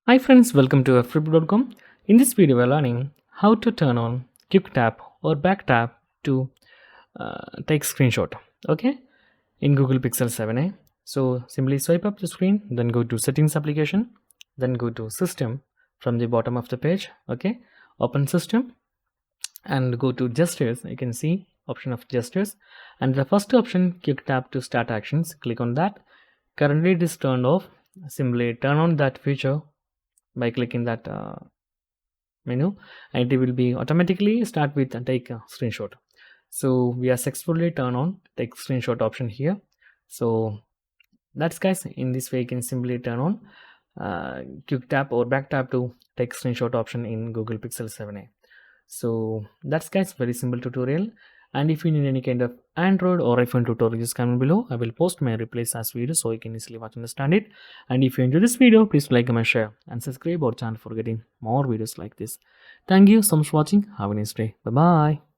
Hi friends, welcome to Ftopreview.com. In this video, we're learning how to turn on quick tap or back tap to take screenshot. Okay, in Google Pixel 7a. So simply swipe up the screen, then go to Settings application, then go to System from the bottom of the page. Okay, open System and go to Gestures. You can see option of Gestures, and the first option, quick tap to start actions. Click on that. Currently, it is turned off. Simply turn on that feature by clicking that menu, and it will be automatically start with take a screenshot. So we are successfully turn on take screenshot option here. So that's guys, in this way you can simply turn on quick tap or back tap to take screenshot option in Google Pixel 7a. So that's guys, very simple tutorial. And if you need any kind of Android or iPhone tutorial, just comment below. I will post my replays as video so you can easily watch and understand it. And if you enjoy this video, please like, comment, share and subscribe our channel for getting more videos like this. Thank you so much for watching. Have a nice day. Bye bye.